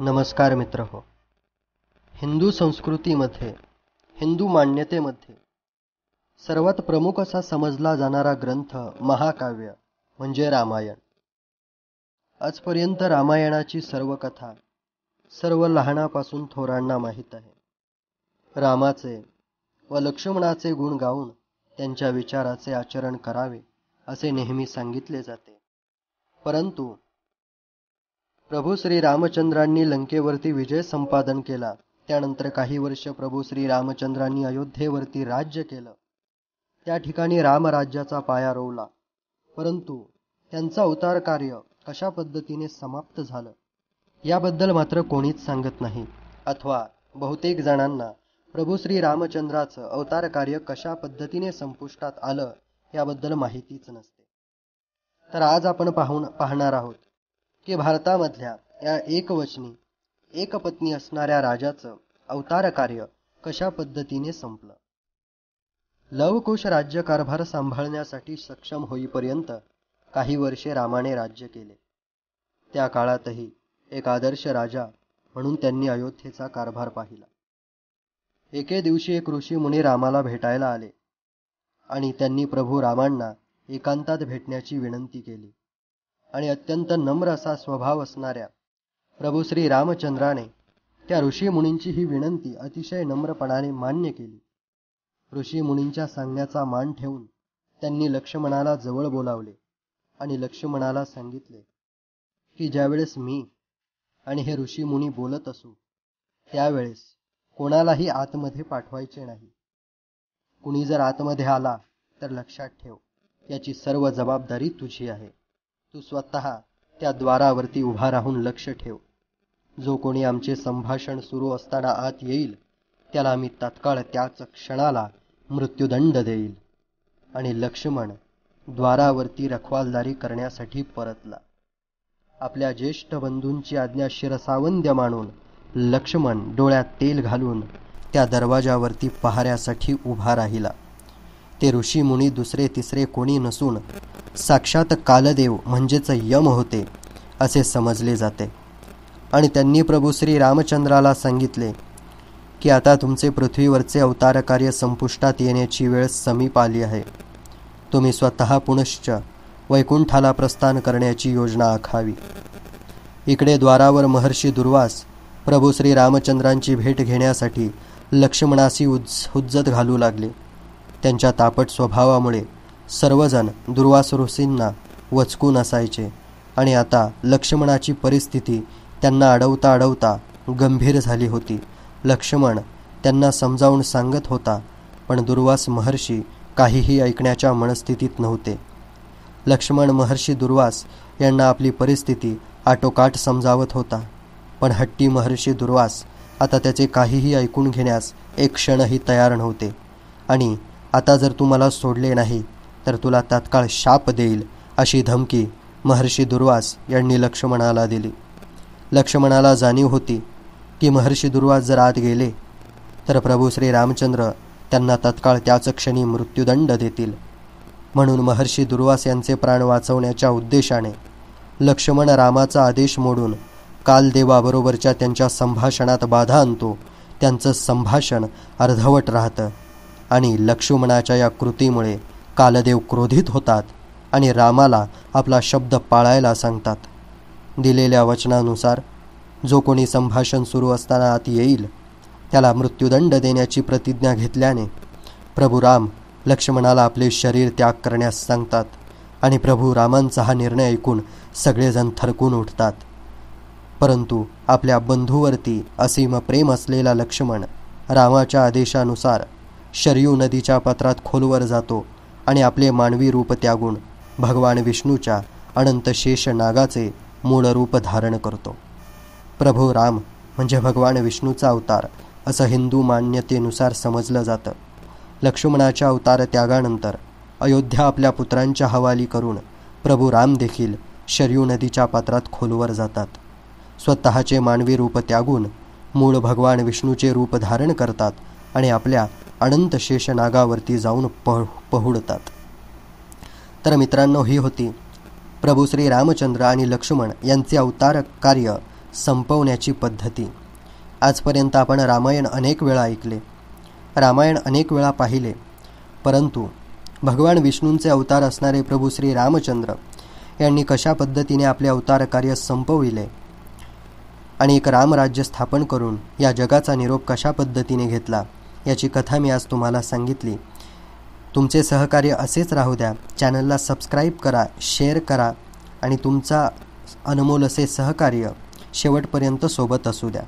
नमस्कार मित्रहो. हिंदू संस्कृतीमध्ये, हिंदू मान्यतेमध्ये सर्वात प्रमुख असा समजला जाणारा ग्रंथ महाकाव्य म्हणजे रामायण. आजपर्यंत रामायणाची सर्व कथा सर्व लहानापासून थोरांना माहीत आहे. रामाचे व लक्ष्मणाचे गुण गाऊन त्यांच्या विचाराचे आचरण करावे असे नेहमी सांगितले जाते. परंतु प्रभू श्री रामचंद्रांनी लंकेवरती विजय संपादन केला. त्यानंतर काही वर्ष प्रभू श्री रामचंद्रांनी अयोध्येवरती राज्य केलं. त्या ठिकाणी रामराज्याचा पाया रोवला. परंतु त्यांचा अवतार कार्य कशा पद्धतीने समाप्त झालं याबद्दल मात्र कोणीच सांगत नाही, अथवा बहुतेक जणांना प्रभू श्री रामचंद्राचं अवतार कार्य कशा पद्धतीने संपुष्टात आलं याबद्दल माहितीच नसते. तर आज आपण पाहणार आहोत की भारतामधल्या या एकवचनी एकपत्नी असणाऱ्या राजाचं अवतार कार्य कशा पद्धतीने संपलं. लवकुश राज्यकारभार सांभाळण्यासाठी सक्षम होईपर्यंत काही वर्षे रामाने राज्य केले. त्या काळातही एक आदर्श राजा म्हणून त्यांनी अयोध्येचा कारभार पाहिला. एके दिवशी एक ऋषी मुनी रामाला भेटायला आले आणि त्यांनी प्रभू रामांना एकांतात भेटण्याची विनंती केली. आणि अत्यंत नम्र असा स्वभाव असणाऱ्या प्रभू श्री रामचंद्राने त्या ऋषी मुनींची ही विनंती अतिशय नम्रपणाने मान्य केली. ऋषी मुनींच्या सांगण्याचा मान ठेवून त्यांनी लक्ष्मणाला जवळ बोलावले आणि लक्ष्मणाला सांगितले की ज्यावेळेस मी आणि हे ऋषी मुनी बोलत असू त्यावेळेस कोणालाही आतमध्ये पाठवायचे नाही. कुणी जर आतमध्ये आला तर लक्षात ठेव, याची सर्व जबाबदारी तुझी आहे. तू स्वतः त्या द्वारावरती उभा राहून लक्ष ठेव. जो कोणी आमचे संभाषण सुरू असताना आत येईल त्याला मी तात्काळ त्याच क्षणाला मृत्युदंड देईल. आणि लक्ष्मण द्वारावरती रखवालदारी करण्यासाठी परतला. आपल्या ज्येष्ठ बंधूंची आज्ञा शिरसावंद्य मानून लक्ष्मण डोळ्यात तेल घालून त्या दरवाजावरती पहाऱ्यासाठी उभा राहिला. ते ऋषी मुनी दुसरे तिसरे कोणी नसून साक्षात कालदेव म्हणजेच यम होते असे समजले जाते. आणि त्यांनी प्रभू श्री रामचंद्राला सांगितले की आता तुमचे पृथ्वीवरचे अवतार कार्य संपुष्टात येण्याची वेळ समीप आली आहे. तुम्ही स्वतः पुनश्च वैकुंठाला प्रस्थान करण्याची योजना आखावी. इकडे द्वारावर महर्षी दुर्वास प्रभू श्री रामचंद्रांची भेट घेण्यासाठी लक्ष्मणाशी हुज्जत घालू लागले. त्यांच्या तापट स्वभावामुळे सर्वजण दुर्वास ऋषींना वचकून असायचे. आणि आता लक्ष्मणाची परिस्थिती त्यांना अडवता अडवता गंभीर झाली होती. लक्ष्मण त्यांना समजावून सांगत होता, पण दुर्वास महर्षी काहीही ऐकण्याच्या मनस्थितीत नव्हते. लक्ष्मण महर्षी दुर्वास यांना आपली परिस्थिती आटोकाट समजावत होता, पण हट्टी महर्षी दुर्वास आता त्याचे काहीही ऐकून घेण्यास एक क्षणही तयार नव्हते. आणि आता जर तू मला सोडले नाही तर तुला तात्काळ शाप देईल अशी धमकी महर्षी दुर्वास यांनी लक्ष्मणाला दिली. लक्ष्मणाला जाणीव होती की महर्षी दुर्वास जर आत गेले तर प्रभू श्री रामचंद्र त्यांना तात्काळ त्याच क्षणी मृत्युदंड देतील. म्हणून महर्षी दुर्वास यांचे प्राण वाचवण्याच्या उद्देशाने लक्ष्मण रामाचा आदेश मोडून कालदेवाबरोबरच्या त्यांच्या संभाषणात बाधा आणतो. त्यांचं संभाषण अर्धवट राहतं आणि लक्ष्मणाच्या या कृतीमुळे कालदेव क्रोधित होतात आणि रामाला आपला शब्द पाळायला सांगतात. दिलेल्या वचनानुसार जो कोणी संभाषण सुरू असताना आत येईल त्याला मृत्युदंड देण्याची प्रतिज्ञा घेतल्याने प्रभू राम लक्ष्मणाला आपले शरीर त्याग करण्यास सांगतात. आणि प्रभू रामांचा हा निर्णय ऐकून सगळेजण थरकून उठतात. परंतु आपल्या बंधूवरती असीम प्रेम असलेला लक्ष्मण रामाच्या आदेशानुसार शरयू नदीच्या पात्रात खोलवर जातो आणि आपले मानवी रूप त्यागून भगवान विष्णूच्या अनंत शेष नागाचे मूळ रूप धारण करतो. प्रभू राम म्हणजे भगवान विष्णूचा अवतार असं हिंदू मान्यतेनुसार समजलं जातं. लक्ष्मणाच्या अवतार त्यागानंतर अयोध्या आपल्या पुत्रांच्या हवाली करून प्रभू राम देखील शरयू नदीच्या पात्रात खोलवर जातात. स्वतःचे मानवी रूप त्यागून मूळ भगवान विष्णूचे रूप धारण करतात आणि आपल्या अनंत शेष नागावरती जाऊन पहुडतात. तर मित्रांनो, ही होती प्रभू श्री रामचंद्र आणि लक्ष्मण यांचे अवतार कार्य संपवण्याची पद्धती. आजपर्यंत आपण रामायण अनेक वेळा ऐकले, रामायण अनेक वेळा पाहिले, परंतु भगवान विष्णूंचे अवतार असणारे प्रभू श्री रामचंद्र यांनी कशा पद्धतीने आपले अवतार कार्य संपविले आणि एक रामराज्य स्थापन करून या जगाचा निरोप कशा पद्धतीने घेतला याची कथा मी आज तुम्हाला सांगितली. तुमचे सहकार्य असेच राहू द्या. चॅनलला सबस्क्राईब करा, शेअर करा आणि तुमचा अनमोल असे सहकार्य शेवटपर्यंत सोबत असू द्या.